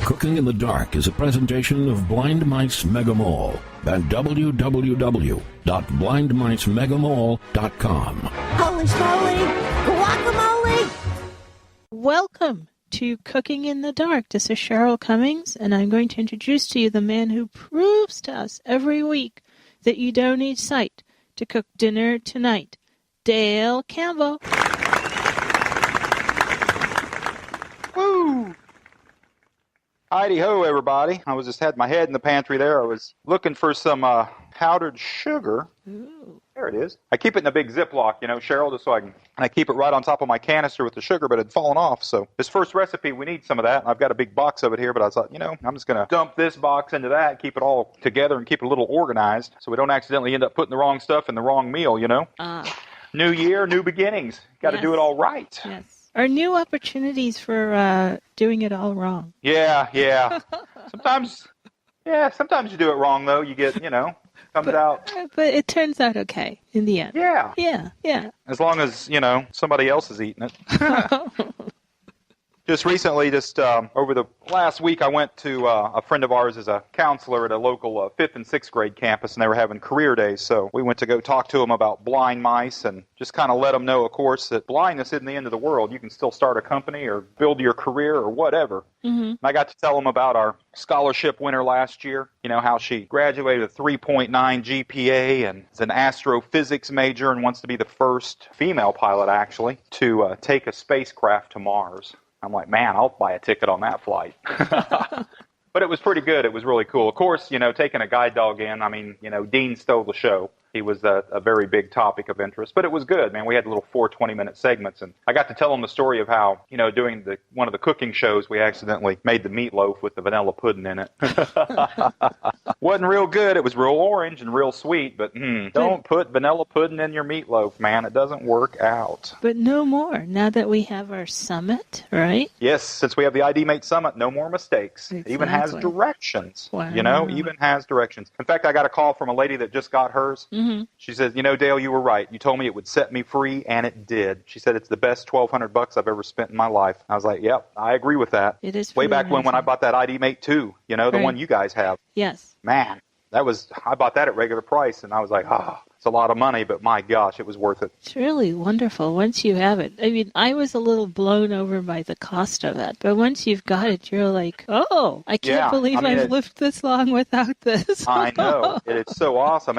Cooking in the Dark is a presentation of Blind Mice Mega Mall at www.blindmicemegamall.com. Holy smoly! Guacamole! Welcome to Cooking in the Dark. This is Cheryl Cummings, and I'm going to introduce to you the man who proves to us every week that you don't need sight to cook dinner tonight, Dale Campbell. Woo! Heidi-ho, everybody. I was just had my head in the pantry there. I was looking for some powdered sugar. Ooh. There it is. I keep it in a big Ziploc, Cheryl, just so I keep it right on top of my canister with the sugar, but it had fallen off. So this first recipe, we need some of that. I've got a big box of it here, but I thought, I'm just going to dump this box into that, keep it all together, and keep it a little organized so we don't accidentally end up putting the wrong stuff in the wrong meal, New year, new beginnings. Got to do it all right. Yes. Or new opportunities for doing it all wrong. Yeah. Sometimes you do it wrong, though. You get, comes out. But it turns out okay in the end. Yeah. As long as, somebody else is eating it. Just recently, over the last week, I went to a friend of ours is a counselor at a local 5th and 6th grade campus, and they were having career days. So we went to go talk to them about blind mice and just kind of let them know, of course, that blindness isn't the end of the world. You can still start a company or build your career or whatever. Mm-hmm. And I got to tell them about our scholarship winner last year, how she graduated with a 3.9 GPA and is an astrophysics major and wants to be the first female pilot, actually, to take a spacecraft to Mars. I'm like, man, I'll buy a ticket on that flight. But it was pretty good. It was really cool. Of course, taking a guide dog in, Dean stole the show. He was a very big topic of interest. But it was good, man. We had little 20-minute segments. And I got to tell him the story of how, doing one of the cooking shows, we accidentally made the meatloaf with the vanilla pudding in it. Wasn't real good. It was real orange and real sweet. But don't put vanilla pudding in your meatloaf, man. It doesn't work out. But no more. Now that we have our summit, right? Yes, since we have the ID Mate Summit, no more mistakes. Exactly. It even has directions. Wow. Even has directions. In fact, I got a call from a lady that just got hers. Mm-hmm. She says, Dale, you were right. You told me it would set me free, and it did. She said it's the best $1,200 I've ever spent in my life. I was like, yep, I agree with that. It is way back amazing. when I bought that ID Mate 2, the one you guys have. Yes. Man, I bought that at regular price, and I was like, it's a lot of money, but my gosh, it was worth it. It's really wonderful once you have it. I mean, I was a little blown over by the cost of it, but once you've got it, you're like, I can't believe I've lived this long without this. I know. It's so awesome.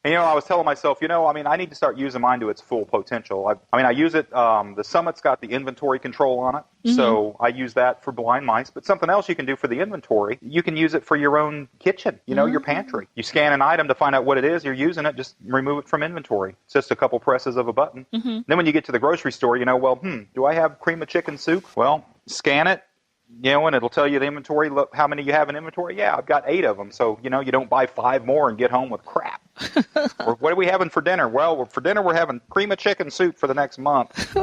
And I was telling myself, I need to start using mine to its full potential. I use it, the Summit's got the inventory control on it, so I use that for blind mice. But something else you can do for the inventory, you can use it for your own kitchen, your pantry. You scan an item to find out what it is, you're using it, just remove it from inventory. It's just a couple presses of a button. Mm-hmm. Then when you get to the grocery store, do I have cream of chicken soup? Well, scan it. And it'll tell you the inventory, look how many you have in inventory. Yeah, I've got 8 of them. So, you don't buy 5 more and get home with crap. Or what are we having for dinner? Well, for dinner, we're having cream of chicken soup for the next month.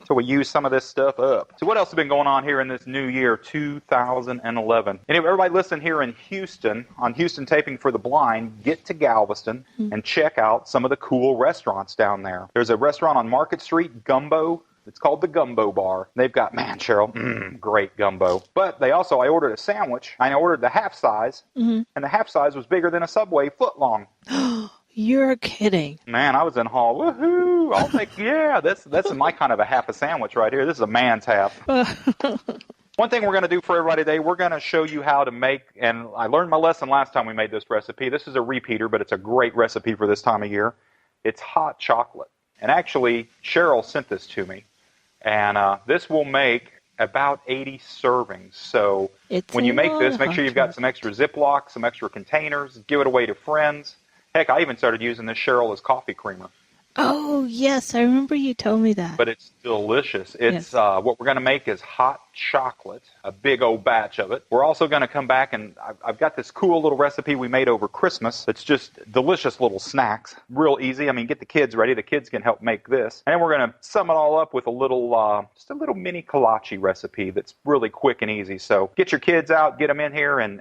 So we use some of this stuff up. So what else has been going on here in this new year, 2011? Anyway, everybody listen here in Houston, on Houston Taping for the Blind, get to Galveston and check out some of the cool restaurants down there. There's a restaurant on Market Street, Gumbo. It's called the Gumbo Bar. They've got, Cheryl, great gumbo. But I ordered a sandwich. I ordered the half size, and the half size was bigger than a Subway foot long. You're kidding. Man, I was in awe. Woohoo! I'll take, that's my kind of a half a sandwich right here. This is a man's half. One thing we're going to do for everybody today, we're going to show you how to make, and I learned my lesson last time we made this recipe. This is a repeater, but it's a great recipe for this time of year. It's hot chocolate. And actually, Cheryl sent this to me. And this will make about 80 servings. So when you make this, make sure you've got some extra Ziploc, some extra containers. Give it away to friends. Heck, I even started using this Cheryl as coffee creamer. Oh, yes. I remember you told me that. But it's delicious. It's what we're going to make is hot chocolate, a big old batch of it. We're also going to come back, and I've got this cool little recipe we made over Christmas. It's just delicious little snacks. Real easy. Get the kids ready. The kids can help make this. And then we're going to sum it all up with a little, just a little mini kolache recipe that's really quick and easy. So get your kids out, get them in here, and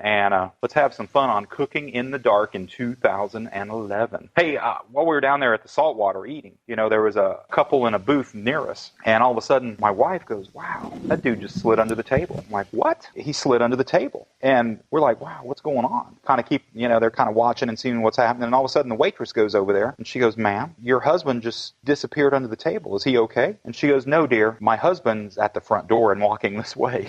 let's have some fun on Cooking in the Dark in 2011. Hey, while we were down there at the Saltwater eating, there was a couple in a booth near us, and all of a sudden my wife goes, wow, that dude just slid under the table. I'm like, what? He slid under the table. And we're like, wow, what's going on? Kind of they're kind of watching and seeing what's happening. And all of a sudden the waitress goes over there and she goes, ma'am, your husband just disappeared under the table. Is he okay? And she goes, no, dear, my husband's at the front door and walking this way.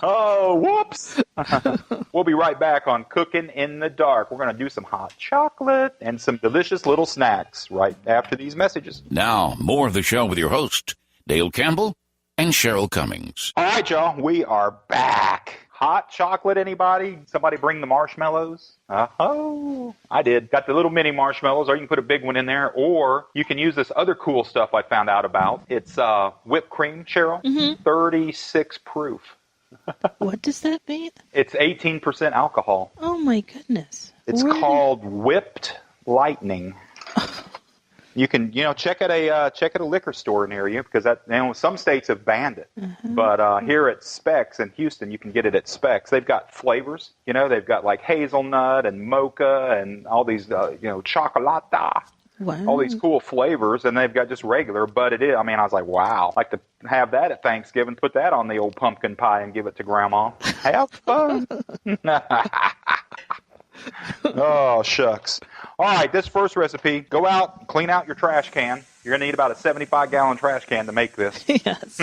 Oh, whoops. We'll be right back on Cooking in the Dark. We're going to do some hot chocolate and some delicious little snacks right after these messages. Now, more of the show with your host, Dale Campbell and Cheryl Cummings. All right, y'all, we are back. Hot chocolate, anybody? Somebody bring the marshmallows? Oh, I did. Got the little mini marshmallows, or you can put a big one in there, or you can use this other cool stuff I found out about. It's whipped cream, Cheryl, 36 proof. What does that mean? It's 18% alcohol. Oh, my goodness. It's called Whipped Lightning. You can, check at a liquor store near you, because some states have banned it. But here at Specs in Houston, you can get it at Specs. They've got flavors. They've got like hazelnut and mocha and all these, chocolata. Wow. All these cool flavors, and they've got just regular, but it is, I was like, wow. I'd like to have that at Thanksgiving, put that on the old pumpkin pie and give it to Grandma. Have fun. Oh, shucks. All right, this first recipe, go out, clean out your trash can. You're going to need about a 75-gallon trash can to make this. Yes.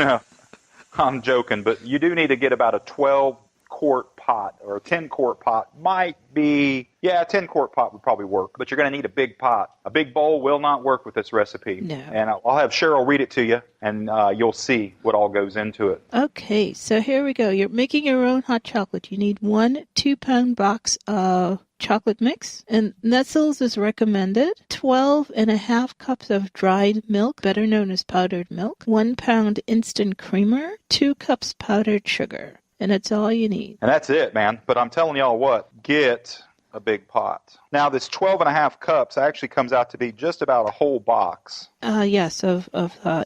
I'm joking, but you do need to get about a 12-quart pot or a 10-quart pot. Might be, a 10-quart pot would probably work, but you're going to need a big pot. A big bowl will not work with this recipe. No. And I'll have Cheryl read it to you, and you'll see what all goes into it. Okay, so here we go. You're making your own hot chocolate. You need 1 2-pound box of chocolate mix, and Netzel's is recommended. 12.5 cups of dried milk, better known as powdered milk. 1 pound instant creamer. 2 cups powdered sugar. And that's all you need. And that's it, man. But I'm telling y'all what, get a big pot. Now, this 12.5 cups actually comes out to be just about a whole box. Yes, of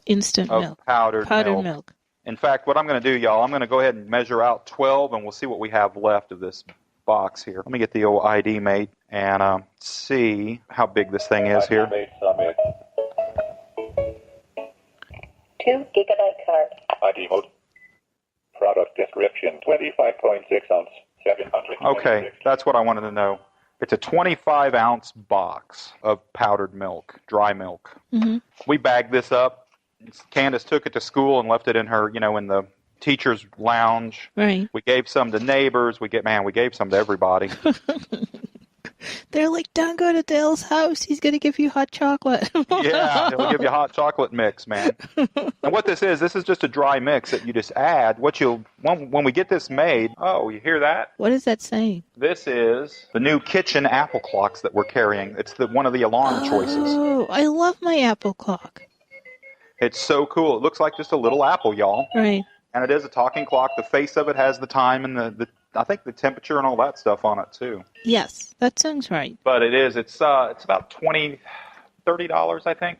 instant milk. Powdered milk. In fact, what I'm going to do, y'all, I'm going to go ahead and measure out 12, and we'll see what we have left of this box here. Let me get the old ID made and see how big this thing is here. 2 gigabyte card. ID mode. Product description, 25.6 ounce, 700. Okay, that's what I wanted to know. It's a 25-ounce box of powdered milk, dry milk. Mm-hmm. We bagged this up. Candace took it to school and left it in her, in the teacher's lounge. Right. We gave some to neighbors. We gave some to everybody. They're like, don't go to Dale's house. He's going to give you hot chocolate. Yeah, he'll give you a hot chocolate mix, man. And what this is just a dry mix that you just add. When we get this made, oh, you hear that? What is that saying? This is the new kitchen apple clocks that we're carrying. It's one of the alarm choices. Oh, I love my apple clock. It's so cool. It looks like just a little apple, y'all. Right. And it is a talking clock. The face of it has the time and the I think the temperature and all that stuff on it too. Yes, that sounds right. But it's about $30, I think,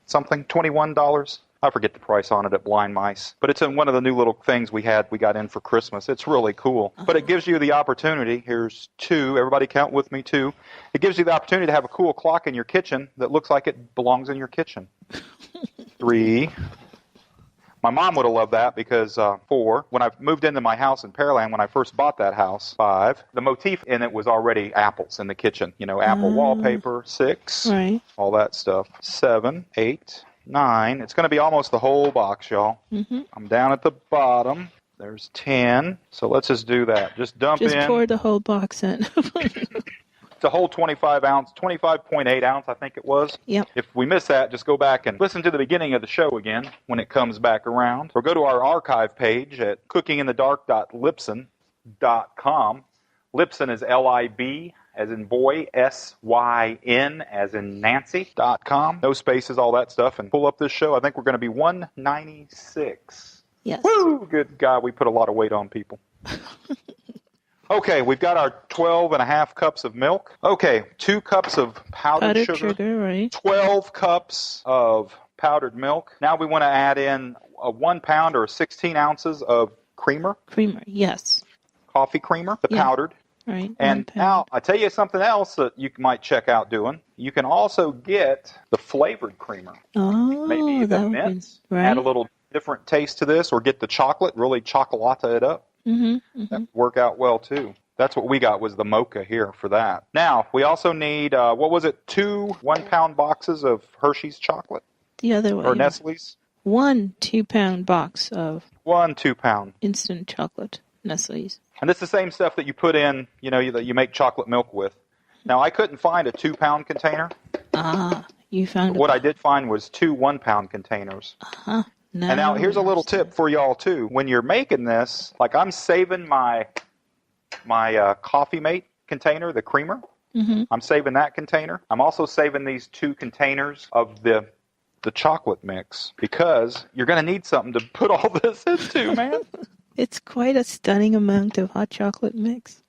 something, $21. I forget the price on it at Blind Mice. But it's in one of the new little things we got in for Christmas. It's really cool. But it gives you the opportunity, here's 2, everybody count with me, 2. It gives you the opportunity to have a cool clock in your kitchen that looks like it belongs in your kitchen. 3. My mom would have loved that because 4, when I moved into my house in Pearland, when I first bought that house, 5, the motif in it was already apples in the kitchen. Apple wallpaper. 6, right. All that stuff. 7, 8, 9. It's going to be almost the whole box, y'all. Mm-hmm. I'm down at the bottom. There's 10. So let's just do that. Just pour the whole box in. It's a whole 25.8 ounce, I think it was. Yep. If we miss that, just go back and listen to the beginning of the show again when it comes back around. Or go to our archive page at cookinginthedark.libsyn.com. Libsyn is L-I-B as in boy, S-Y-N as in Nancy.com. No spaces, all that stuff. And pull up this show. I think we're going to be 196. Yes. Woo! Good God, we put a lot of weight on people. Okay, we've got our 12.5 cups of milk. Okay, 2 cups of powdered sugar. Right. 12 cups of powdered milk. Now we want to add in a 1 pound or 16 ounces of creamer. Creamer, yes. Coffee creamer, the powdered. Right. And 1 pound. now, I tell you something else that you might check out doing. You can also get the flavored creamer. Oh, Maybe the that would mints, be right. add a little different taste to this, or get the chocolate, really chocolate it up. Mm-hmm. That would work out well, too. That's what we got was the mocha here for that. Now, we also need, 2 1-pound boxes of Hershey's chocolate, The other way. or Nestle's. 1 2-pound box of 1 2-pound. instant chocolate Nestle's. And it's the same stuff that you put in, that you make chocolate milk with. Now, I couldn't find a 2-pound container. Ah, you found What I did find was 2 1-pound containers. Uh-huh. And now here's a little tip for y'all too. When you're making this, like I'm saving my Coffee Mate container, the creamer. Mm-hmm. I'm saving that container. I'm also saving these 2 containers of the chocolate mix because you're going to need something to put all this into, man. It's quite a stunning amount of hot chocolate mix.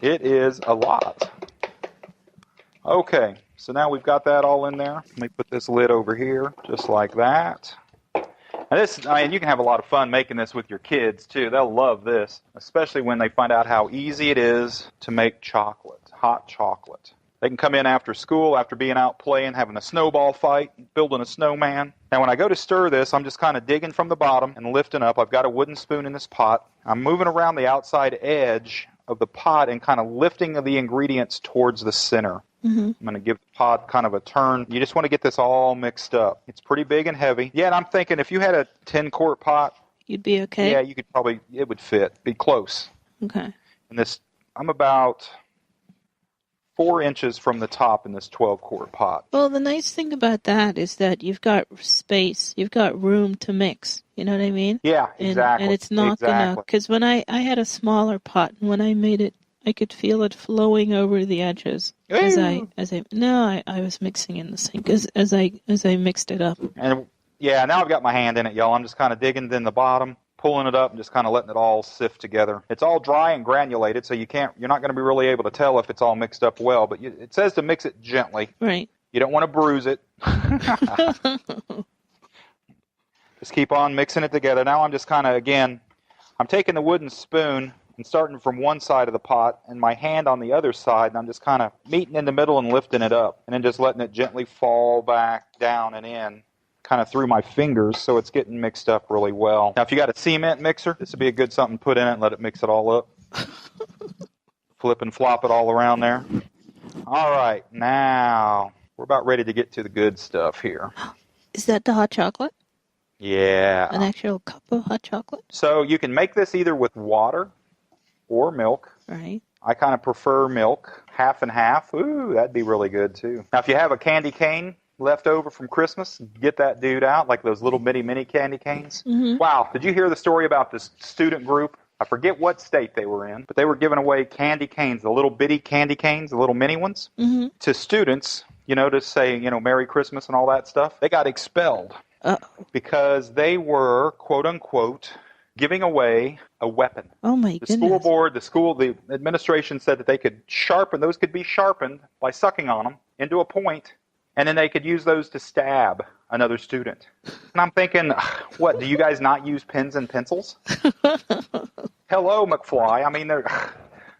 It is a lot. Okay, so now we've got that all in there. Let me put this lid over here, just like that. And you can have a lot of fun making this with your kids, too. They'll love this, especially when they find out how easy it is to make chocolate, hot chocolate. They can come in after school, after being out playing, having a snowball fight, building a snowman. Now, when I go to stir this, I'm just kind of digging from the bottom and lifting up. I've got a wooden spoon in this pot. I'm moving around the outside edge of the pot and kind of lifting the ingredients towards the center. Mm-hmm. I'm going to give the pot kind of a turn. You just want to get this all mixed up. It's pretty big and heavy. Yeah, and I'm thinking if you had a 10-quart pot, You'd be okay? yeah, you could probably, it would fit, be close. Okay. And this, I'm about 4 inches from the top in this 12-quart pot. Well, the nice thing about that is that you've got space, you've got room to mix. You know what I mean? Yeah, exactly. And it's not gonna, because when I had a smaller pot, and when I made it, I could feel it flowing over the edges I was mixing in the sink as I mixed it up. And yeah, now I've got my hand in it, y'all. I'm just kind of digging in the bottom, pulling it up, and just kind of letting it all sift together. It's all dry and granulated, so you're not going to be really able to tell if it's all mixed up well. But it says to mix it gently. Right. You don't want to bruise it. Just keep on mixing it together. Now I'm just kind of, again, I'm taking the wooden spoon and starting from one side of the pot and my hand on the other side, and I'm just kind of meeting in the middle and lifting it up, and then just letting it gently fall back down and in, kind of through my fingers, so it's getting mixed up really well. Now, if you got a cement mixer, this would be a good something to put in it and let it mix it all up. Flip and flop it all around there. All right, now we're about ready to get to the good stuff here. Is that the hot chocolate? Yeah. An actual cup of hot chocolate? So you can make this either with water or milk. Right. I kind of prefer milk, half and half. Ooh, that'd be really good, too. Now, if you have a candy cane left over from Christmas, get that dude out, like those little mini candy canes. Mm-hmm. Wow, did you hear the story about this student group? I forget what state they were in, but they were giving away candy canes, the little bitty candy canes, the little mini ones, Mm-hmm. to students, to say, Merry Christmas and all that stuff. They got expelled because they were, quote unquote, giving away a weapon. Oh, my The goodness. school board, the administration said that they could those could be sharpened by sucking on them into a point, and then they could use those to stab another student. And I'm thinking, what, do you guys not use pens and pencils? Hello, McFly. I mean,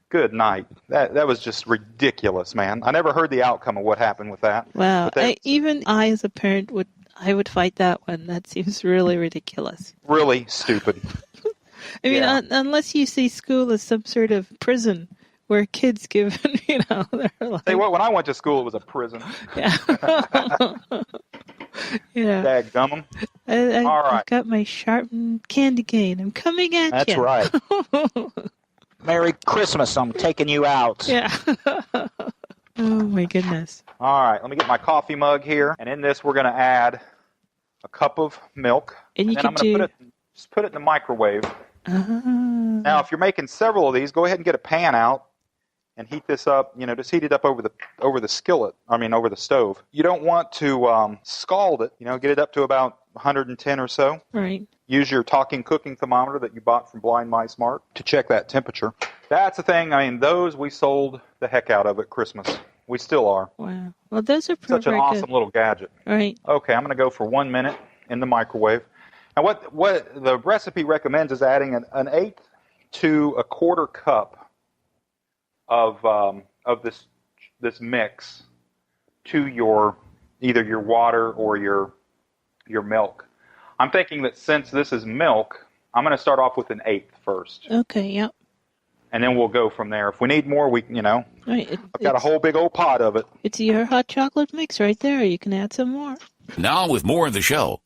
good night. That was just ridiculous, man. I never heard the outcome of what happened with that. Wow. But Even I, as a parent, would fight that one. That seems really ridiculous. really stupid. I mean, Yeah. unless you see school as some sort of prison where kids give, they're like... Say what, when I went to school, it was a prison. Yeah. Yeah. Dadgummum. All right. I've got my sharpened candy cane. I'm coming at That's you. right. Merry Christmas, I'm taking you out. Yeah. Oh, my goodness. All right, let me get my coffee mug here, and in this we're going to add a cup of milk. And you then can I'm going to do... put it in the microwave. Ah. Now, if you're making several of these, go ahead and get a pan out and heat this up. Just heat it up over the skillet. Over the stove. You don't want to scald it. Get it up to about 110 or so. Right. Use your talking cooking thermometer that you bought from Blind Mice Mart to check that temperature. That's the thing. Those we sold the heck out of at Christmas. We still are. Wow. Well, those are Such an very awesome good. little gadget. Right. Okay, I'm going to go for 1 minute in the microwave. Now, what the recipe recommends is adding an eighth to a quarter cup of this mix to either your water or your milk. I'm thinking that since this is milk, I'm going to start off with 1/8 first. Okay, yep. And then we'll go from there. If we need more, I've got a whole big old pot of it. It's your hot chocolate mix right there. You can add some more. Now with more of the show,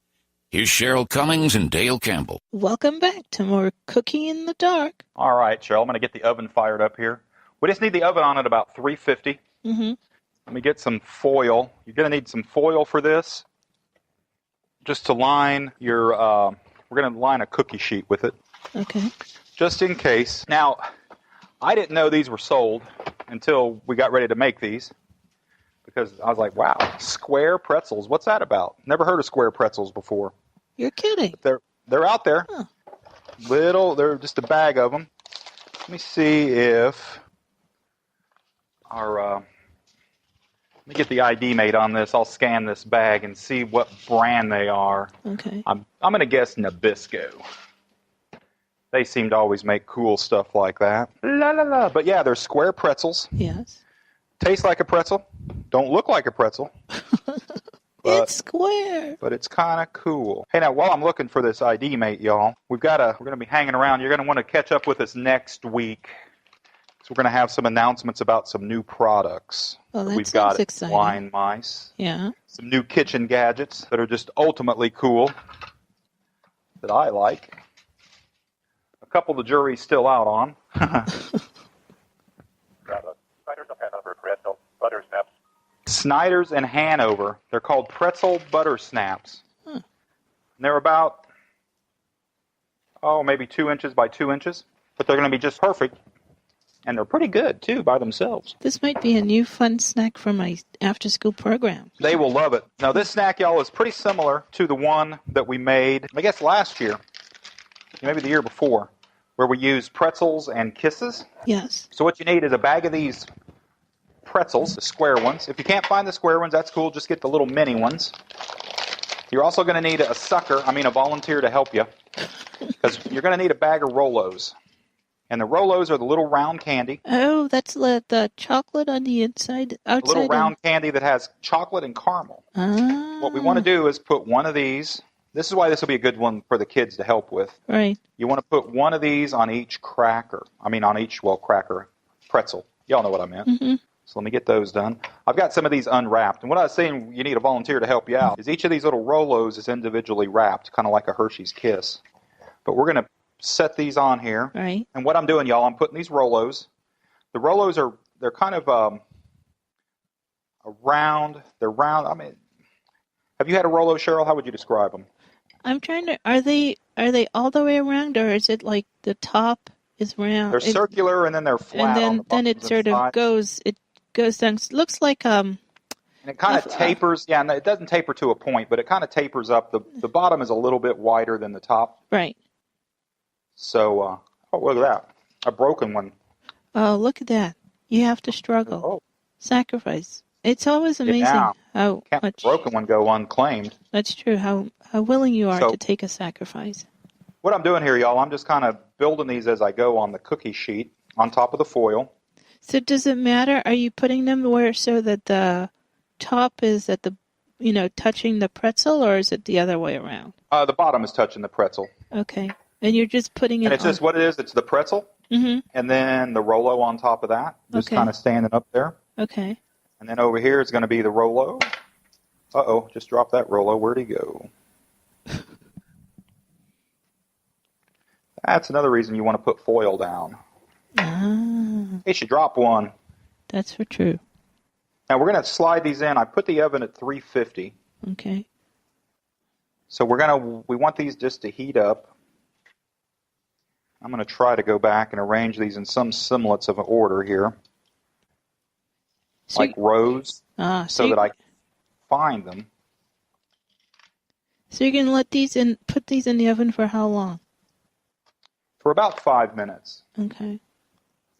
here's Cheryl Cummings and Dale Campbell. Welcome back to more Cooking in the Dark. All right, Cheryl, I'm going to get the oven fired up here. We just need the oven on at about 350. Mm-hmm. Let me get some foil. You're going to need some foil for this, just to line your, we're going to line a cookie sheet with it. Okay. Just in case. Now, I didn't know these were sold until we got ready to make these, because I was like, wow, square pretzels. What's that about? Never heard of square pretzels before. You're kidding. But they're out there. Huh. They're just a bag of them. Let me see if let me get the ID made on this. I'll scan this bag and see what brand they are. Okay. I'm going to guess Nabisco. They seem to always make cool stuff like that. La la la. But yeah, they're square pretzels. Yes. Taste like a pretzel. Don't look like a pretzel. It's square. But it's kind of cool. Hey, now, while I'm looking for this ID mate, y'all, we're going to be hanging around. You're going to want to catch up with us next week. So we're going to have some announcements about some new products. Well, that we've got sounds exciting. Blind Mice. Yeah. Some new kitchen gadgets that are just ultimately cool that I like. A couple the jury's still out on. Snyder's of Hanover pretzel butter snaps. Snyder's and Hanover. They're called pretzel butter snaps. Huh. And they're about, maybe 2 inches by 2 inches. But they're going to be just perfect. And they're pretty good, too, by themselves. This might be a new fun snack for my after-school program. They will love it. Now, this snack, y'all, is pretty similar to the one that we made, I guess, last year. Maybe the year before, where we used pretzels and kisses. Yes. So what you need is a bag of these pretzels, the square ones. If you can't find the square ones, that's cool. Just get the little mini ones. You're also going to need a volunteer to help you, because you're going to need a bag of Rolos. And the Rolos are the little round candy. Oh, that's the chocolate on the inside, outside. A little round candy that has chocolate and caramel. Ah. What we want to do is put one of these. This is why this will be a good one for the kids to help with. Right. You want to put one of these on each cracker. Pretzel. Y'all know what I meant. Mm-hmm. So let me get those done. I've got some of these unwrapped. And what I was saying you need a volunteer to help you out is each of these little Rolos is individually wrapped, kind of like a Hershey's Kiss. But we're going to set these on here. Right. And what I'm doing, y'all, I'm putting these Rolos. The Rolos they're kind of round. They're round. I mean, have you had a Rolo, Cheryl? How would you describe them? I'm trying to. Are they all the way around, or is it like the top is round? They're circular and then they're flat. And then it sort of goes. It goes down. It looks like And it kind of tapers. Yeah, and it doesn't taper to a point, but it kind of tapers up. The bottom is a little bit wider than the top. Right. So, look at that. A broken one. Oh, look at that. You have to struggle. Oh. Sacrifice. It's always amazing how Can't much. the broken one go unclaimed. That's true. How willing you are So- to take a sacrifice. What I'm doing here, y'all, I'm just kind of building these as I go on the cookie sheet on top of the foil. So does it matter? Are you putting them where so that the top is at the, touching the pretzel, or is it the other way around? The bottom is touching the pretzel. Okay. And you're just putting it And it's on. just what it is. It's the pretzel, Mm-hmm. and then the Rolo on top of that, just Okay. kind of standing up there. Okay. And then over here is going to be the Rolo. Uh-oh, just dropped that Rolo. Where'd he go? That's another reason you want to put foil down. Ah, In case you drop one. that's for true. Now we're going to slide these in. I put the oven at 350. Okay. So we want these just to heat up. I'm going to try to go back and arrange these in some semblance of an order here, So like rows, so that I can find them. So you're gonna put these in the oven for how long? For about 5 minutes. Okay.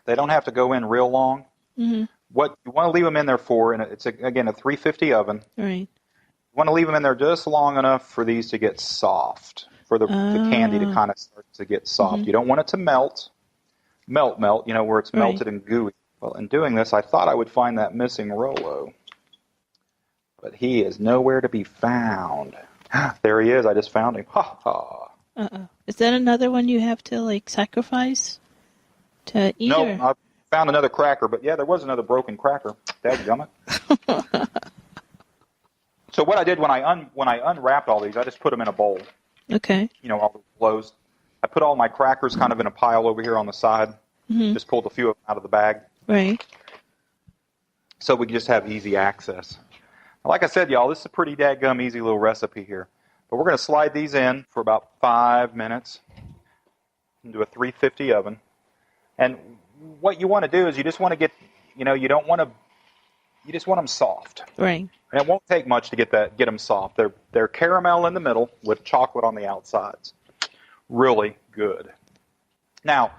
They don't have to go in real long. Mm-hmm. What you want to leave them in there for, and it's again a 350 oven. Right. You want to leave them in there just long enough for these to get soft, for the candy to kind of start to get soft. Mm-hmm. You don't want it to melt, where it's Right. melted and gooey. Well, in doing this, I thought I would find that missing Rolo. But he is nowhere to be found. There he is. I just found him. Ha ha. Uh-oh. Is that another one you have to, like, sacrifice to eat? No, or? I found another cracker, but yeah, there was another broken cracker. Dadgummit. So what I did when I unwrapped all these, I just put them in a bowl. Okay. You know, all the closed. I put all my crackers kind of in a pile over here on the side. Mm-hmm. Just pulled a few of them out of the bag. Right. So we can just have easy access. Like I said, y'all, this is a pretty dadgum easy little recipe here. But we're going to slide these in for about 5 minutes into a 350 oven. And what you want to do is you just want to get, you know, you just want them soft. Right. And it won't take much to get them soft. They're caramel in the middle with chocolate on the outsides. Really good. Now,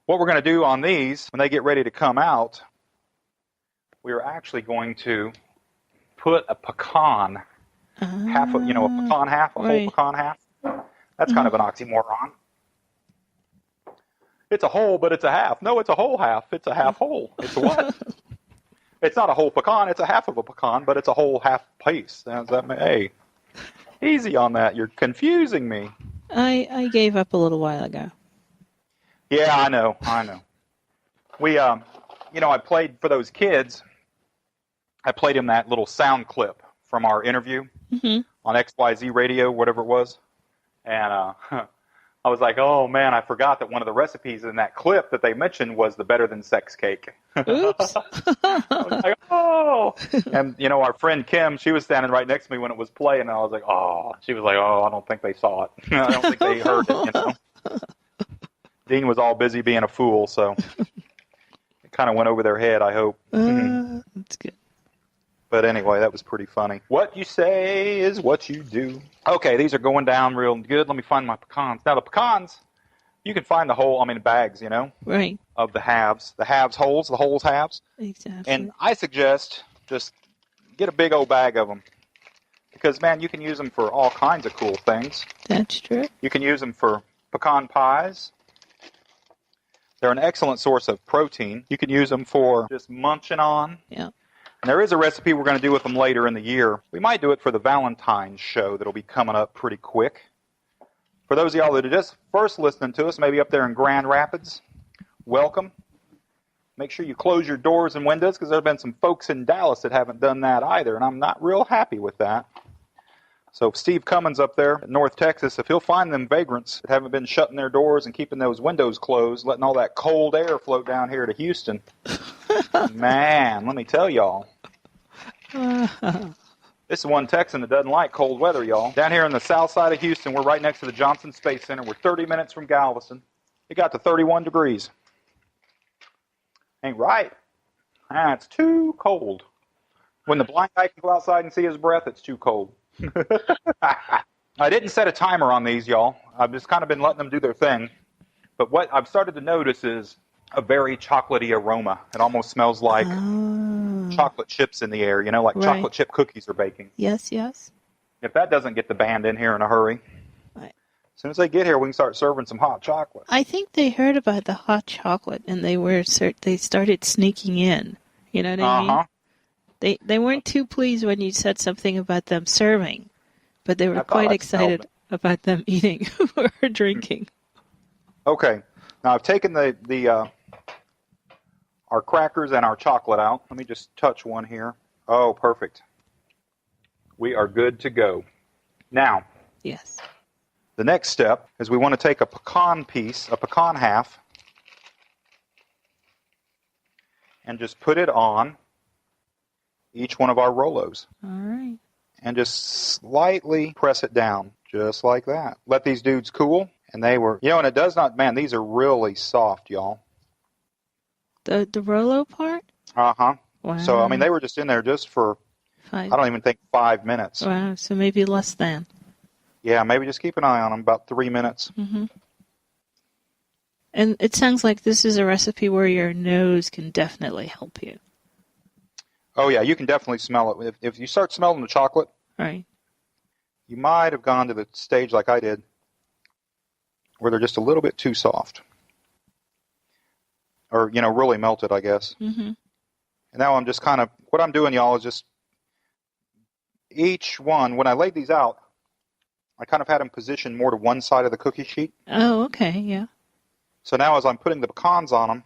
what we're going to do on these, when they get ready to come out, we are actually going to put a pecan, a pecan half, a whole pecan half. That's kind of an oxymoron. It's a whole, but it's a half. No, it's a whole half. It's a half whole. It's a what? It's not a whole pecan. It's a half of a pecan, but it's a whole half piece. Hey, easy on that. You're confusing me. I gave up a little while ago. Yeah, I know. We, I played for those kids. I played them that little sound clip from our interview on XYZ Radio, whatever it was. And I was like, oh, man, I forgot that one of the recipes in that clip that they mentioned was the Better Than Sex cake. Oops. I was like, oh. And, our friend Kim, she was standing right next to me when it was playing, and I was like, oh. She was like, oh, I don't think they saw it. I don't think they heard it, Dean was all busy being a fool, so it kind of went over their head, I hope. That's good. But anyway, that was pretty funny. What you say is what you do. Okay, these are going down real good. Let me find my pecans. Now, the pecans, you can find the bags, Right. of the halves. The halves holes, the holes halves. Exactly. And I suggest just get a big old bag of them. Because, man, you can use them for all kinds of cool things. That's true. You can use them for pecan pies. They're an excellent source of protein. You can use them for just munching on. Yeah. And there is a recipe we're going to do with them later in the year. We might do it for the Valentine's show that'll be coming up pretty quick. For those of y'all that are just first listening to us, maybe up there in Grand Rapids, welcome. Make sure you close your doors and windows because there have been some folks in Dallas that haven't done that either, and I'm not real happy with that. So if Steve Cummins up there in North Texas, if he'll find them vagrants that haven't been shutting their doors and keeping those windows closed, letting all that cold air float down here to Houston, man, let me tell y'all. This is one Texan that doesn't like cold weather, y'all. Down here on the south side of Houston, we're right next to the Johnson Space Center. We're 30 minutes from Galveston. It got to 31 degrees. Ain't right. It's too cold. When the blind guy can go outside and see his breath, it's too cold. I didn't set a timer on these, y'all. I've just kind of been letting them do their thing. But what I've started to notice is a very chocolatey aroma. It almost smells like chocolate chips in the air, like Right. chocolate chip cookies are baking. Yes, yes. If that doesn't get the band in here in a hurry, Right. as soon as they get here, we can start serving some hot chocolate. I think they heard about the hot chocolate and they started sneaking in. You know what I mean? They weren't too pleased when you said something about them serving, but they were I thought quite I excited smelled about them eating or drinking. Okay. Now I've taken our crackers and our chocolate out. Let me just touch one here. Oh, perfect. We are good to go. Now, Yes. the next step is we want to take a pecan piece, a pecan half, and just put it on each one of our Rolos. All right. And just slightly press it down, just like that. Let these dudes cool, and they were, and it does not, man, these are really soft, y'all. The Rolo part? Uh-huh. Wow. So, they were just in there just for, 5. I don't even think 5 minutes. Wow, so maybe less than. Yeah, maybe just keep an eye on them, about 3 minutes. Mm-hmm. And it sounds like this is a recipe where your nose can definitely help you. Oh, yeah, you can definitely smell it. If you start smelling the chocolate, Right. you might have gone to the stage like I did, where they're just a little bit too soft. or, really melted, I guess. Mm-hmm. And now I'm just kind of, what I'm doing, y'all, is just each one, when I laid these out, I kind of had them positioned more to one side of the cookie sheet. Oh, okay, yeah. So now as I'm putting the pecans on them,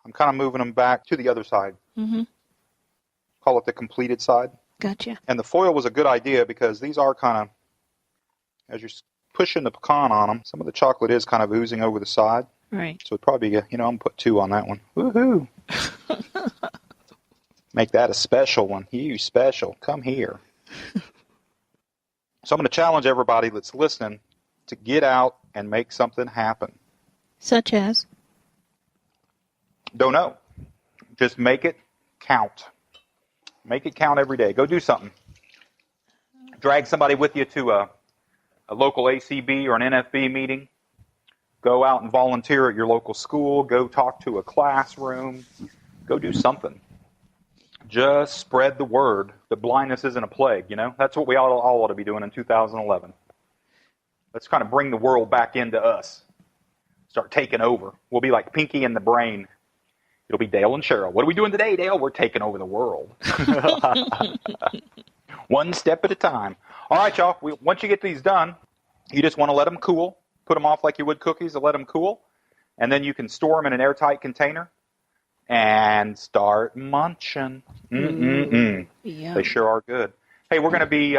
I'm kind of moving them back to the other side. Mm-hmm. Call it the completed side. Gotcha. And the foil was a good idea because these are kind of, as you're pushing the pecan on them, some of the chocolate is kind of oozing over the side. Right. So it'd probably be, I'm going to put 2 on that one. Woohoo! Make that a special one. You special. Come here. So I'm going to challenge everybody that's listening to get out and make something happen. Such as? Don't know. Just make it count. Make it count every day. Go do something. Drag somebody with you to a local ACB or an NFB meeting. Go out and volunteer at your local school. Go talk to a classroom. Go do something. Just spread the word that blindness isn't a plague, That's what we all ought to be doing in 2011. Let's kind of bring the world back into us. Start taking over. We'll be like Pinky and the Brain. It'll be Dale and Cheryl. What are we doing today, Dale? We're taking over the world. One step at a time. All right, y'all. Once you get these done, you just want to let them cool. Put them off like you would cookies and let them cool. And then you can store them in an airtight container and start munching. Yeah. They sure are good. Hey, we're going to be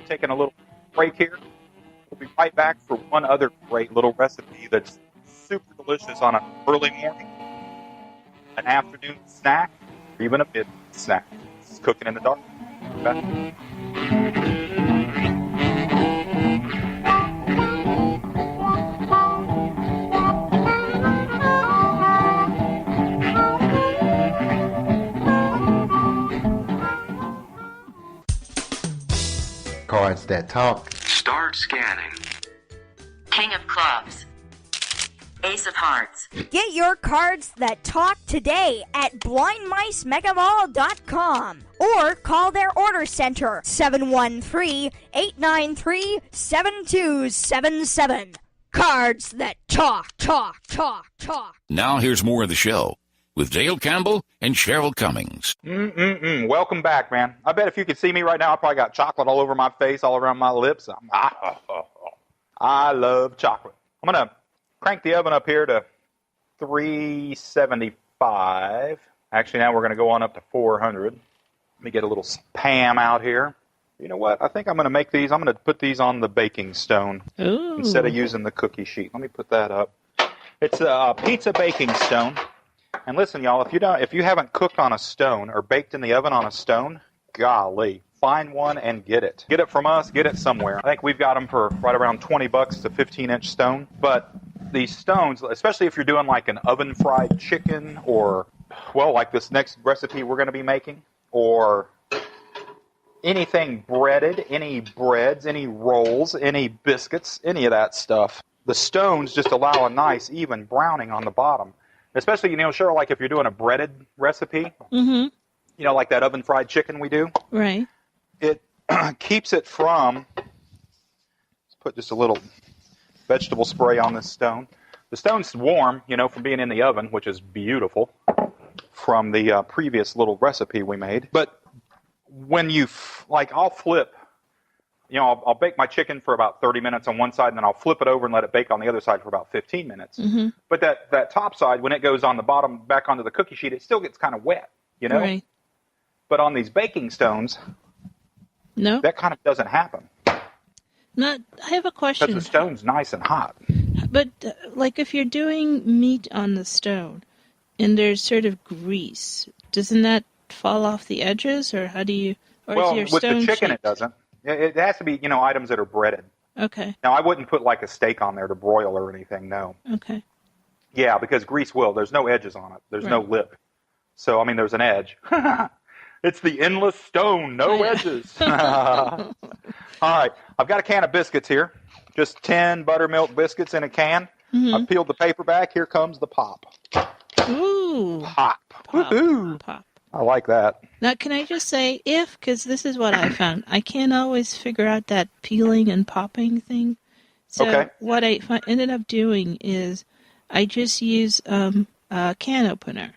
taking a little break here. We'll be right back for one other great little recipe that's super delicious on an early morning, an afternoon snack, or even a midnight snack. It's cooking in the dark. Okay? Cards that talk. Start scanning. King of clubs. Ace of hearts. Get your cards that talk today at blindmicemegamall.com or call their order center 713-893-7277. Cards that talk. Now here's more of the show with Dale Campbell and Cheryl Cummings. Welcome back, man. I bet if you could see me right now, I probably got chocolate all over my face, all around my lips. I love chocolate. I'm going to crank the oven up here to 375. Actually, now we're going to go on up to 400. Let me get a little Pam out here. You know what? I think I'm going to make these. I'm going to put these on the baking stone instead of using the cookie sheet. Let me put that up. It's a pizza baking stone. And listen, y'all, if you haven't cooked on a stone or baked in the oven on a stone, golly, find one and get it. Get it from us, get it somewhere. I think we've got them for right around $20 a 15-inch stone. But these stones, especially if you're doing like an oven-fried chicken or, well, like this next recipe we're going to be making, or anything breaded, any breads, any rolls, any biscuits, any of that stuff, the stones just allow a nice, even browning on the bottom. Especially, Cheryl, like if you're doing a breaded recipe, like that oven-fried chicken we do. Right. It keeps it from, let's put just a little vegetable spray on this stone. The stone's warm, from being in the oven, which is beautiful, from the previous little recipe we made. But when you, I'll flip, I'll bake my chicken for about 30 minutes on one side, and then I'll flip it over and let it bake on the other side for about 15 minutes. Mm-hmm. But that top side, when it goes on the bottom back onto the cookie sheet, it still gets kind of wet, Right. But on these baking stones, no, that kind of doesn't happen. I have a question. Because the stone's nice and hot. But, if you're doing meat on the stone, and there's sort of grease, doesn't that fall off the edges, or how do you... Or Well, is your with stone the chicken, shaped? it doesn't. It has to be, items that are breaded. Okay. Now, I wouldn't put like a steak on there to broil or anything, no. Okay. Yeah, because grease will. There's no edges on it. There's no lip. So, there's an edge. It's the endless stone, no edges. All right, I've got a can of biscuits here. Just 10 buttermilk biscuits in a can. Mm-hmm. I've peeled the paper back. Here comes the pop. Ooh. Pop. Woohoo. Pop. I like that. Now, can I just say because this is what I found. I can't always figure out that peeling and popping thing. So Okay. what I ended up doing is I just use can opener.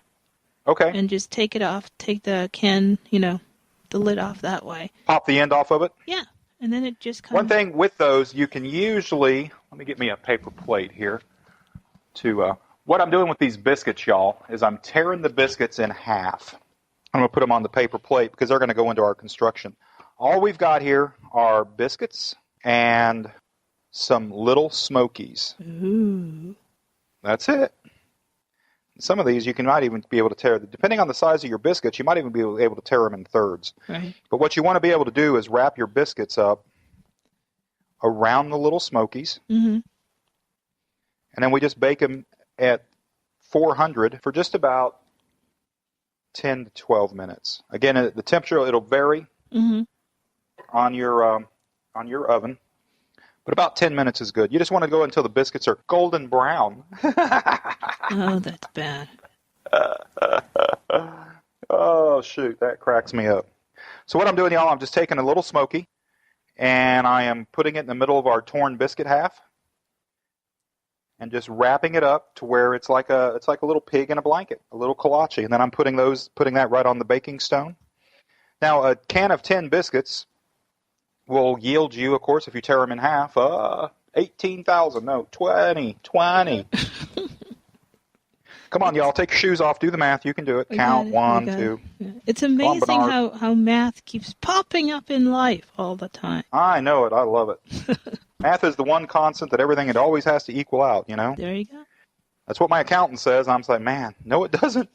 Okay. And just take it off. Take the can, the lid off that way. Pop the end off of it? Yeah. And then it just One thing with those, you can usually, let me get me a paper plate here. What I'm doing with these biscuits, y'all, is I'm tearing the biscuits in half. I'm going to put them on the paper plate because they're going to go into our construction. All we've got here are biscuits and some little Smokies. Ooh. That's it. Some of these you might even be able to tear. Depending on the size of your biscuits, you might even be able to tear them in thirds. Right. But what you want to be able to do is wrap your biscuits up around the little Smokies. Mm-hmm. And then we just bake them at 400 for just about 10 to 12 minutes. Again, the temperature, it'll vary on your oven. But about 10 minutes is good. You just want to go until the biscuits are golden brown. Oh, that's bad. Oh, shoot. That cracks me up. So what I'm doing, y'all, I'm just taking a little Smoky, and I am putting it in the middle of our torn biscuit half, and just wrapping it up to where it's like a little pig in a blanket, a little kolache. And then I'm putting that right on the baking stone. Now, a can of 10 biscuits will yield you, of course, if you tear them in half, 18,000. No, 20. Come on, y'all. Take your shoes off. Do the math. You can do it. Count. 1, 2. Yeah. It's amazing how math keeps popping up in life all the time. I know it. I love it. Math is the one constant that everything, it always has to equal out, There you go. That's what my accountant says. I'm like, man, no, it doesn't.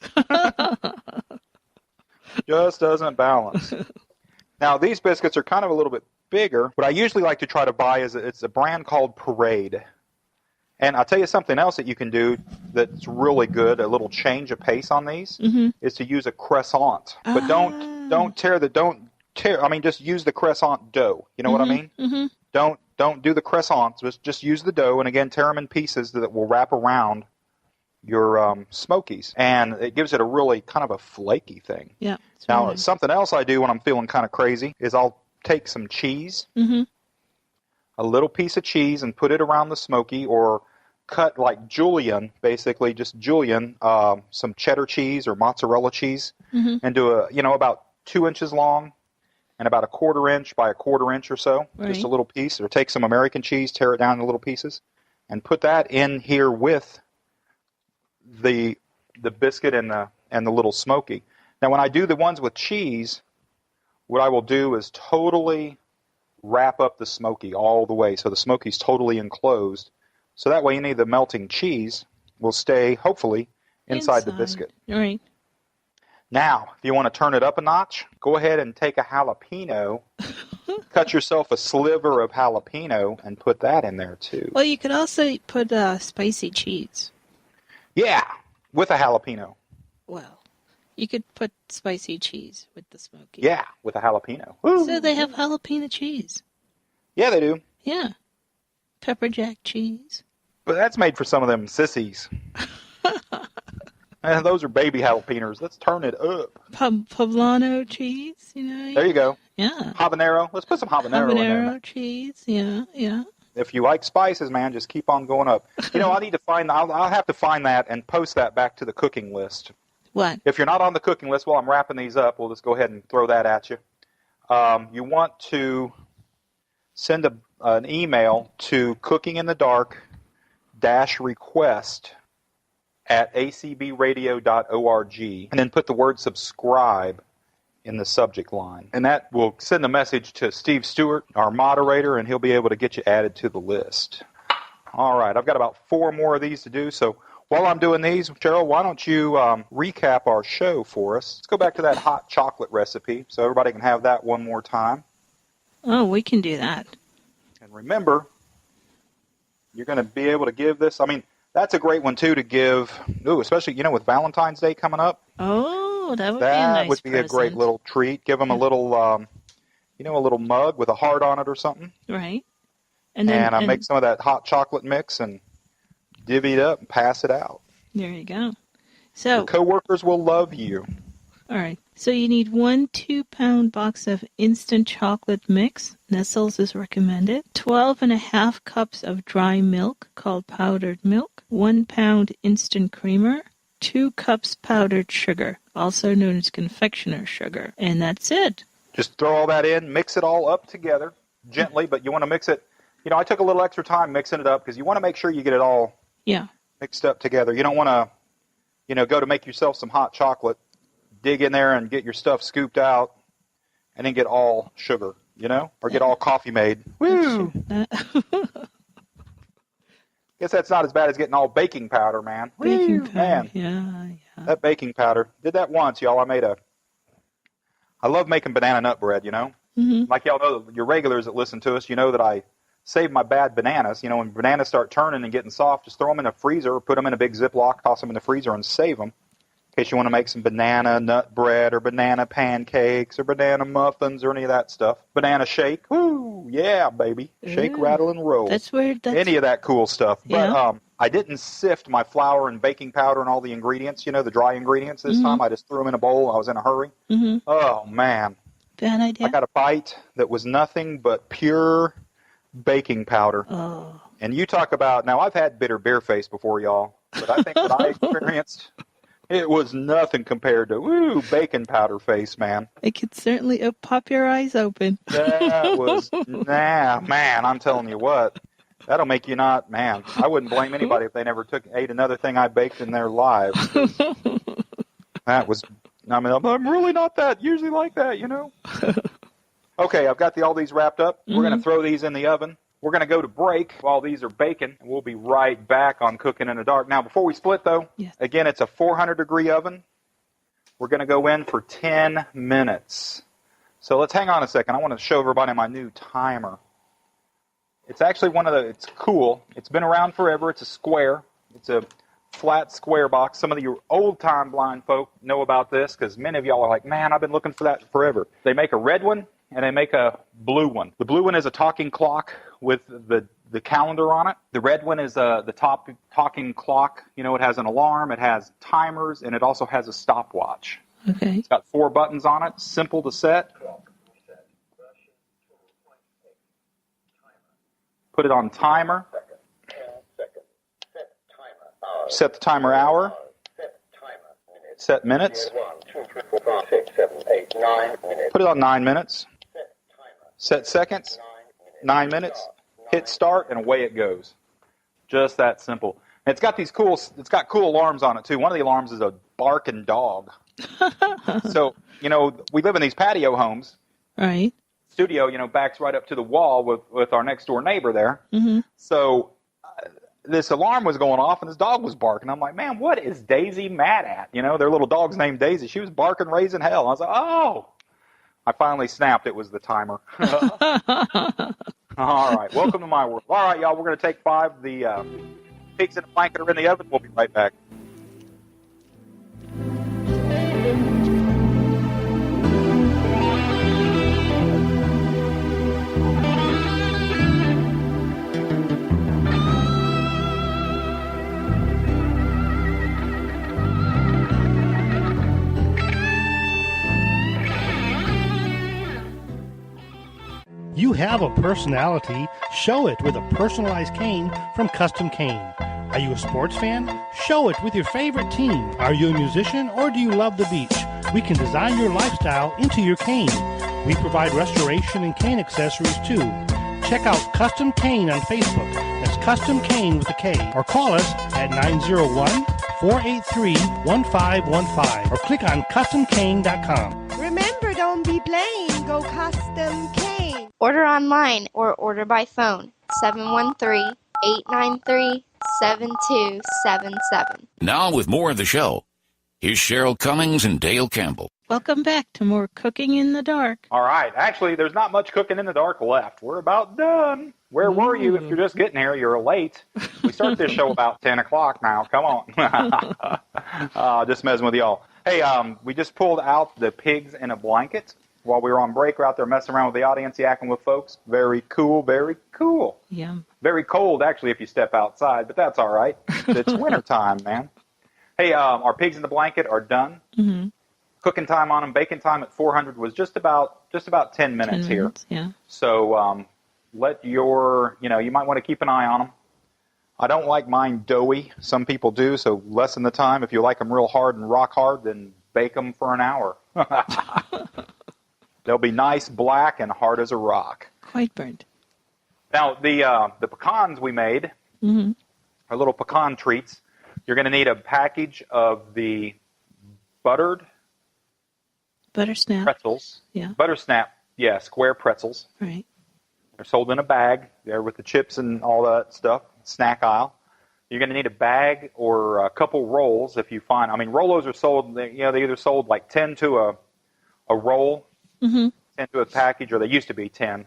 Just doesn't balance. Now, these biscuits are kind of a little bit bigger. What I usually like to try to buy is it's a brand called Parade. And I'll tell you something else that you can do that's really good, a little change of pace on these, is to use a croissant. But don't tear, just use the croissant dough. You know what I mean? Mm-hmm. Don't do the croissants. Just use the dough, and again, tear them in pieces that will wrap around your Smokies. And it gives it a really kind of a flaky thing. Yeah. Now, really something else I do when I'm feeling kind of crazy is I'll take some cheese, a little piece of cheese, and put it around the Smoky, or cut like julienne, basically just julienne, some cheddar cheese or mozzarella cheese, and do about 2 inches long and about 1/4 inch by 1/4 inch or so, just a little piece. Or take some American cheese, tear it down into little pieces, and put that in here with the biscuit and the little Smoky. Now, when I do the ones with cheese, what I will do is totally wrap up the Smoky all the way, so the Smoky's totally enclosed. So that way any of the melting cheese will stay, hopefully, inside the biscuit. Right. Now, if you want to turn it up a notch, go ahead and take a jalapeno, cut yourself a sliver of jalapeno, and put that in there, too. Well, you could also put spicy cheese. Yeah, with a jalapeno. Well, you could put spicy cheese with the Smoky. Yeah, with a jalapeno. So they have jalapeno cheese. Yeah, they do. Yeah. Pepper jack cheese. But that's made for some of them sissies. And those are baby jalapenos. Let's turn it up. Poblano cheese, There you go. Yeah. Habanero. Let's put some habanero in there. Habanero cheese, yeah. If you like spices, man, just keep on going up. I need to find. I'll have to find that and post that back to the cooking list. What? If you're not on the cooking list while I'm wrapping these up, we'll just go ahead and throw that at you. You want to send an email to cookinginthedark-request@acbradio.org, and then put the word subscribe in the subject line. And that will send a message to Steve Stewart, our moderator, and he'll be able to get you added to the list. All right, I've got about 4 more of these to do, so while I'm doing these, Cheryl, why don't you recap our show for us? Let's go back to that hot chocolate recipe so everybody can have that one more time. Oh, we can do that. And remember, you're going to be able to give this. I mean, that's a great one, too, to give, especially, with Valentine's Day coming up. Oh, that would be a nice That would be present. a great little treat. Give them a little, a little mug with a heart on it or something. Right. And then make some of that hot chocolate mix and divvy it up and pass it out. There you go. So your coworkers will love you. All right. So you need 1 2-pound box of instant chocolate mix. Nestle's is recommended. 12.5 cups of dry milk called powdered milk. 1 pound instant creamer. 2 cups powdered sugar, also known as confectioner sugar, and that's it. Just throw all that in, mix it all up together gently, but you want to mix it. I took a little extra time mixing it up because you want to make sure you get it all mixed up together. You don't want to, go to make yourself some hot chocolate, dig in there and get your stuff scooped out, and then get all sugar, or get all coffee made. Woo! Guess that's not as bad as getting all baking powder, man. Baking powder, man. Yeah. That baking powder. Did that once, y'all. I love making banana nut bread, Mm-hmm. Like y'all know, your regulars that listen to us, you know that I save my bad bananas. When bananas start turning and getting soft, just throw them in a freezer or put them in a big Ziploc, toss them in the freezer and save them in case you want to make some banana nut bread or banana pancakes or banana muffins or any of that stuff. Banana shake. Woo! Yeah, baby. Shake, rattle, and roll. That's weird. Any of that cool stuff. Yeah. But I didn't sift my flour and baking powder and all the ingredients, the dry ingredients this time. I just threw them in a bowl. I was in a hurry. Mm-hmm. Oh, man. Bad idea. I got a bite that was nothing but pure baking powder. Oh. And you talk about, now I've had bitter beer face before, y'all, but I think what I experienced, it was nothing compared to, baking powder face, man. It could certainly pop your eyes open. That was, man, I'm telling you what, that'll make you not, man, I wouldn't blame anybody if they never ate another thing I baked in their lives. That was, I'm really not that usually like that, Okay, I've got all these wrapped up. We're going to throw these in the oven. We're going to go to break while these are baking, and we'll be right back on Cooking in the Dark. Now, before we split, though, again, it's a 400-degree oven. We're going to go in for 10 minutes. So let's hang on a second. I want to show everybody my new timer. It's actually it's cool. It's been around forever. It's a square. It's a flat square box. Some of you old-time blind folk know about this because many of y'all are like, man, I've been looking for that forever. They make a red one, and they make a blue one. The blue one is a talking clock with the calendar on it. The red one is the talking clock. It has an alarm, it has timers, and it also has a stopwatch. Okay. It's got 4 buttons on it, simple to set. Put it on timer. Set the timer hour. Set minutes. Put it on 9 minutes. Set seconds. 9 minutes. Hit start, and away it goes. Just that simple. And it's got cool alarms on it too. One of the alarms is a barking dog. So, we live in these patio homes. Right. Studio, backs right up to the wall with our next door neighbor there. Mm-hmm. So this alarm was going off and this dog was barking. I'm like, man, what is Daisy mad at? Their little dog's named Daisy. She was barking, raising hell. I was like, oh. I finally snapped. It was the timer. All right. Welcome to my world. All right, y'all. We're going to take 5. The pigs in a blanket are in the oven. We'll be right back. You have a personality. Show it with a personalized cane from Custom Cane. Are you a sports fan? Show it with your favorite team. Are you a musician or do you love the beach? We can design your lifestyle into your cane. We provide restoration and cane accessories too. Check out Custom Cane on Facebook. That's Custom Cane with a K. Or call us at 901-483-1515 or click on CustomCane.com. Remember, don't be plain. Go Custom Cane. Order online or order by phone. 713-893-7277. Now with more of the show, here's Cheryl Cummings and Dale Campbell. Welcome back to more Cooking in the Dark. All right. Actually, there's not much Cooking in the Dark left. We're about done. Where were you? If you're just getting here, you're late. We start this show about 10 o'clock now. Come on. Just messing with y'all. Hey, we just pulled out the pigs in a blanket while we were on break. We're out there messing around with the audience, yakking with folks. Very cool, very cool. Yeah. Very cold, actually, if you step outside, but that's all right. It's wintertime, man. Hey, our pigs in the blanket are done. Mm-hmm. Cooking time on them, baking time at 400 was just about 10 minutes here. Yeah. So you might want to keep an eye on them. I don't like mine doughy. Some people do, so lessen the time. If you like them real hard and rock hard, then bake them for an hour. They'll be nice, black, and hard as a rock. Quite burnt. Now, the pecans we made are little pecan treats. You're going to need a package of the buttered Butter snap. pretzels. Yeah. Butter snap, yeah, square pretzels. Right. They're sold in a bag there with the chips and all that stuff, snack aisle. You're going to need a bag or a couple rolls if you find. I mean, Rolos are sold. They either sold like 10 to a roll, 10 to a package, or they used to be 10.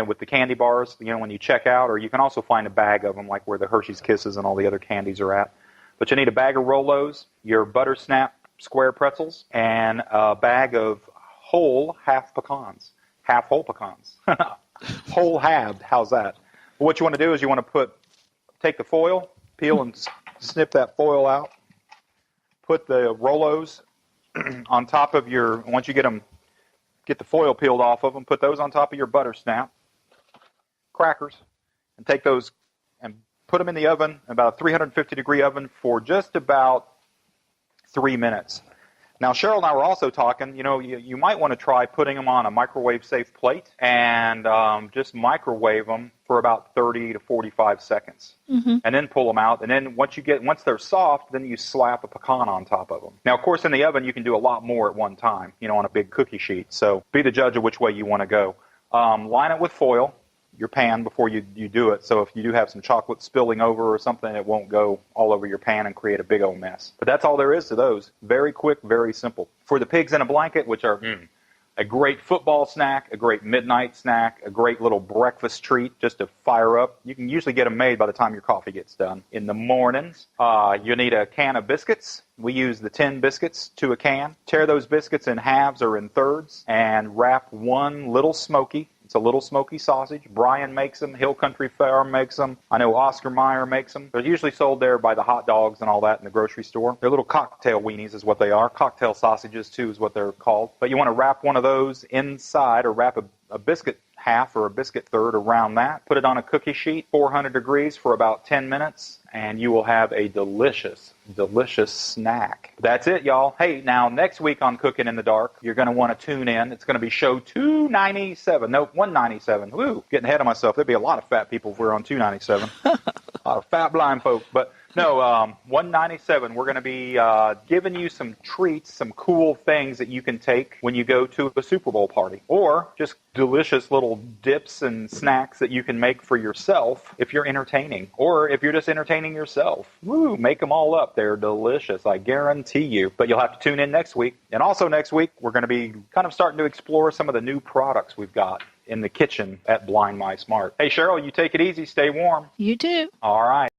With the candy bars, when you check out, or you can also find a bag of them, like where the Hershey's Kisses and all the other candies are at. But you need a bag of Rolos, your butter snap square pretzels, and a bag of whole half pecans. Half whole pecans. Whole halved, how's that? Well, what you want to do is you want to take the foil, peel and snip that foil out, put the Rolos on top of once you get the foil peeled off of them, put those on top of your butter snap crackers, and take those and put them in the oven, about a 350-degree oven, for just about 3 minutes. Now, Cheryl and I were also talking, you might want to try putting them on a microwave-safe plate and just microwave them for about 30 to 45 seconds, and then pull them out. And then once they're soft, then you slap a pecan on top of them. Now, of course, in the oven, you can do a lot more at one time, on a big cookie sheet. So be the judge of which way you want to go. Line it with foil, your pan, before you do it. So if you do have some chocolate spilling over or something, it won't go all over your pan and create a big old mess. But that's all there is to those. Very quick, very simple. For the pigs in a blanket, which are a great football snack, a great midnight snack, a great little breakfast treat just to fire up. You can usually get them made by the time your coffee gets done. In the mornings, you need a can of biscuits. We use the 10 biscuits to a can. Tear those biscuits in halves or in thirds and wrap one little Smoky. It's a little smoky sausage. Brian makes them. Hill Country Farm makes them. I know Oscar Mayer makes them. They're usually sold there by the hot dogs and all that in the grocery store. They're little cocktail weenies is what they are. Cocktail sausages, too, is what they're called. But you want to wrap one of those inside, or wrap a biscuit half or a biscuit third around that. Put it on a cookie sheet, 400 degrees for about 10 minutes, and you will have a delicious, delicious snack. That's it, y'all. Hey, now, next week on Cooking in the Dark, you're going to want to tune in. It's going to be show 297. No, 197. Woo, getting ahead of myself. There'd be a lot of fat people if we were on 297. A lot of fat blind folk. But no, 197, we're going to be giving you some treats, some cool things that you can take when you go to a Super Bowl party, or just delicious little dips and snacks that you can make for yourself if you're entertaining, or if you're just entertaining yourself. Woo, make them all up. They're delicious, I guarantee you. But you'll have to tune in next week. And also next week, we're going to be kind of starting to explore some of the new products we've got in the kitchen at Blind Mice Mart. Hey, Cheryl, you take it easy. Stay warm. You too. All right.